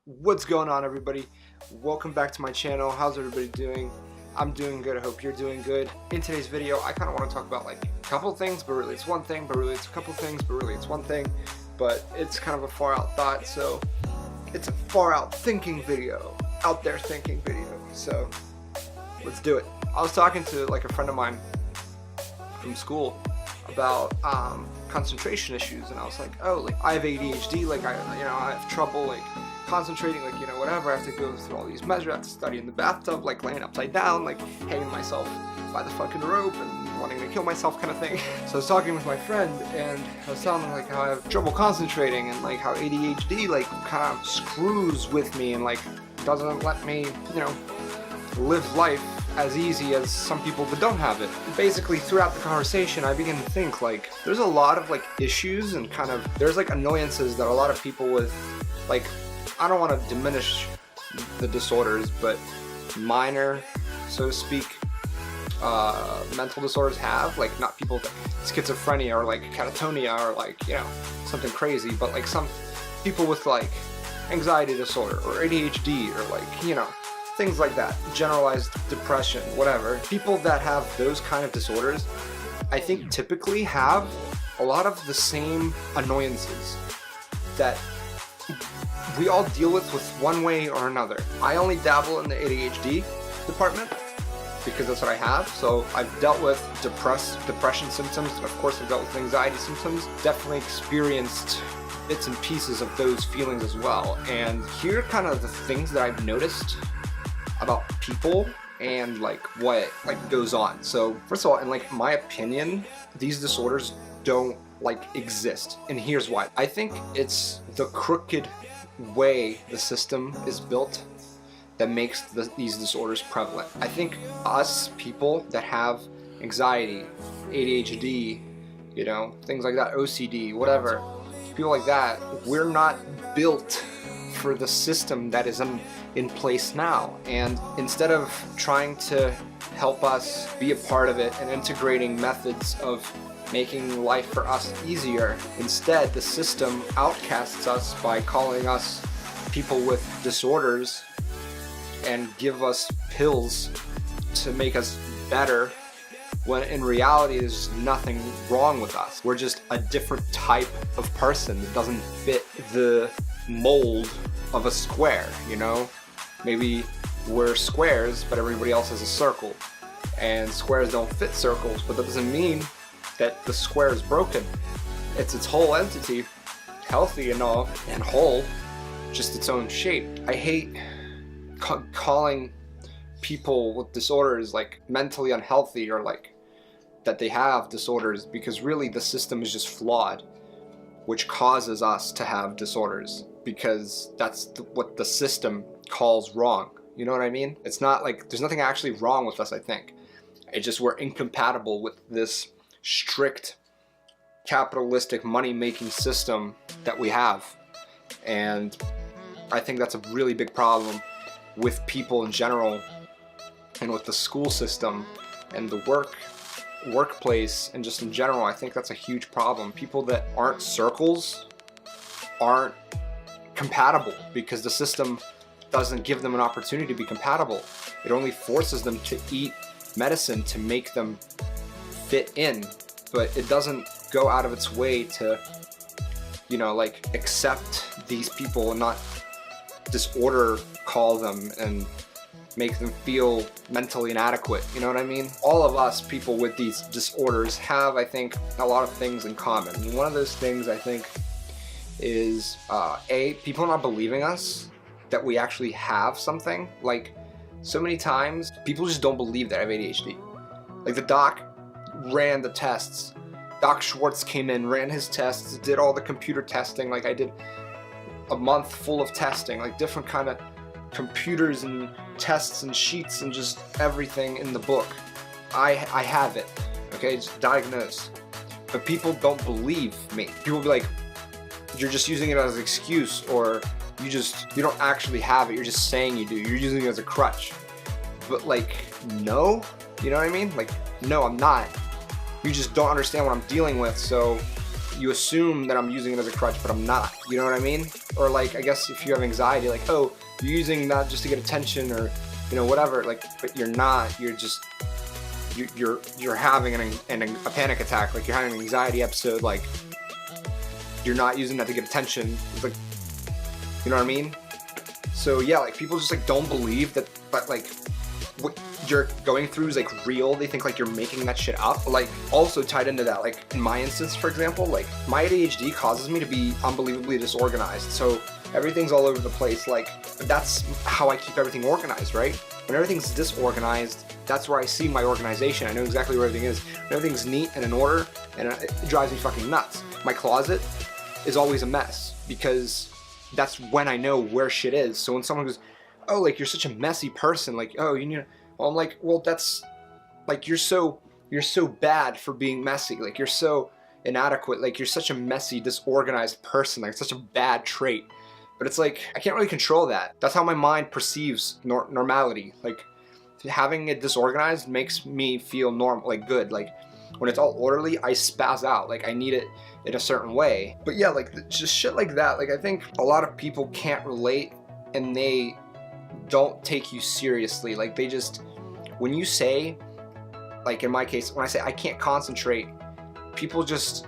What's going on, everybody? Welcome back to my channel. How's everybody doing? I'm doing good. I hope you're doing good. In today's video, I kind of want to talk about like a couple things, but really it's one thing, but really it's a couple things, but really it's one thing, but it's kind of a far out thought, so it's a far out thinking video, out there thinking video. So let's do it. I was talking to like a friend of mine from school about concentration issues, and I was like, oh, like I have ADHD, like I have trouble like concentrating, like whatever. I have to go through all these measures. I have to study in the bathtub, like laying upside down, like hanging myself by the fucking rope and wanting to kill myself, kind of thing. So I was talking with my friend, and I was telling him like how I have trouble concentrating, and like how ADHD like kind of screws with me and like doesn't let me, live life as easy as some people that don't have it. Basically, throughout the conversation, I began to think like there's a lot of like issues and kind of there's like annoyances that a lot of people with like, I don't want to diminish the disorders, but minor, so to speak, mental disorders have, like not people with schizophrenia or like catatonia or like something crazy, but like some people with like anxiety disorder or ADHD or like things like that, generalized depression, whatever. People that have those kind of disorders, I think typically have a lot of the same annoyances that we all deal with one way or another. I only dabble in the ADHD department because that's what I have. So I've dealt with depression symptoms, and of course I've dealt with anxiety symptoms. Definitely experienced bits and pieces of those feelings as well. And here are kind of the things that I've noticed about people and like what like goes on. So first of all, in like my opinion, these disorders don't like exist, and here's why. I think it's the crooked way the system is built that makes these disorders prevalent. I think us people that have anxiety, ADHD, things like that, OCD, whatever, people like that, we're not built for the system that is in place now. And instead of trying to help us be a part of it and integrating methods of making life for us easier, instead the system outcasts us by calling us people with disorders and give us pills to make us better, when in reality there's nothing wrong with us. We're just a different type of person that doesn't fit the mold of a square, Maybe we're squares, but everybody else is a circle. And squares don't fit circles, but that doesn't mean that the square is broken. It's its whole entity, healthy and all, and whole, just its own shape. I hate calling people with disorders like mentally unhealthy or like that they have disorders, because really the system is just flawed, which causes us to have disorders, because that's what the system calls wrong. You know what I mean? It's not like there's nothing actually wrong with us, I think. It's just we're incompatible with this strict capitalistic money-making system that we have. And I think that's a really big problem with people in general, and with the school system and the workplace, and just in general. I think that's a huge problem. People that aren't circles aren't compatible because the system doesn't give them an opportunity to be compatible. It only forces them to eat medicine to make them fit in, but it doesn't go out of its way to like accept these people and not disorder call them and make them feel mentally inadequate. You know what I mean? All of us people with these disorders have, I think, a lot of things in common. And one of those things I think is people not believing us that we actually have something. Like, so many times people just don't believe that I have ADHD. Like, the doc ran the tests. Doc Schwartz came in, ran his tests, did all the computer testing. Like, I did a month full of testing, like different kind of computers and tests and sheets and just everything in the book. I have it, okay? It's diagnosed. But people don't believe me. People be like, you're just using it as an excuse, or you don't actually have it, you're just saying you do, you're using it as a crutch. But like, no, you know what I mean? Like, no, I'm not. You just don't understand what I'm dealing with, so you assume that I'm using it as a crutch, but I'm not. You know what I mean? Or like, I guess if you have anxiety, like, oh, you're using that just to get attention, or you know, whatever. Like, but you're not. You're just you're having a panic attack. Like, you're having an anxiety episode. Like, you're not using that to get attention. It's like, you know what I mean? So yeah, like, people just like don't believe that, but like what you're going through is like real. They think like you're making that shit up. Like, also tied into that, like in my instance, for example, like my ADHD causes me to be unbelievably disorganized. So everything's all over the place. Like, that's how I keep everything organized, right? When everything's disorganized, that's where I see my organization. I know exactly where everything is. When everything's neat and in order, and it drives me fucking nuts. My closet is always a mess because that's when I know where shit is. So when someone goes, oh, like, you're such a messy person, like, oh, you need to, well, I'm like, well, that's like, you're so bad for being messy. Like, you're so inadequate. Like, you're such a messy, disorganized person. Like, such a bad trait. But it's like, I can't really control that. That's how my mind perceives normality. Like, having it disorganized makes me feel normal, like good. Like, when it's all orderly, I spaz out. Like, I need it in a certain way. But yeah, like, just shit like that. Like, I think a lot of people can't relate, and they don't take you seriously. Like, they just, when you say, like in my case, when I say I can't concentrate, people just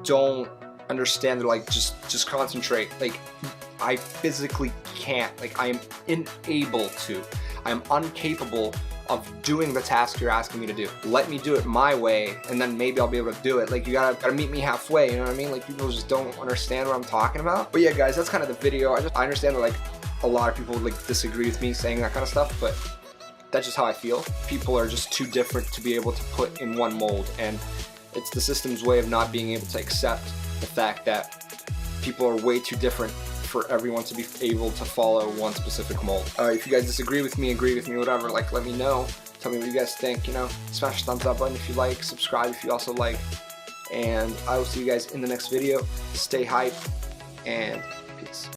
don't understand. They're like, just concentrate. Like, I physically can't. Like, I am unable to. I am incapable of doing the task you're asking me to do. Let me do it my way, and then maybe I'll be able to do it. Like, you gotta meet me halfway, you know what I mean? Like, people just don't understand what I'm talking about. But yeah, guys, that's kind of the video. I understand that, like, a lot of people would like disagree with me saying that kind of stuff, but that's just how I feel. People are just too different to be able to put in one mold, and it's the system's way of not being able to accept the fact that people are way too different for everyone to be able to follow one specific mold. If you guys disagree with me, agree with me, whatever, like, let me know. Tell me what you guys think, you know. Smash the thumbs up button if you like, subscribe if you also like, and I will see you guys in the next video. Stay hype, and peace.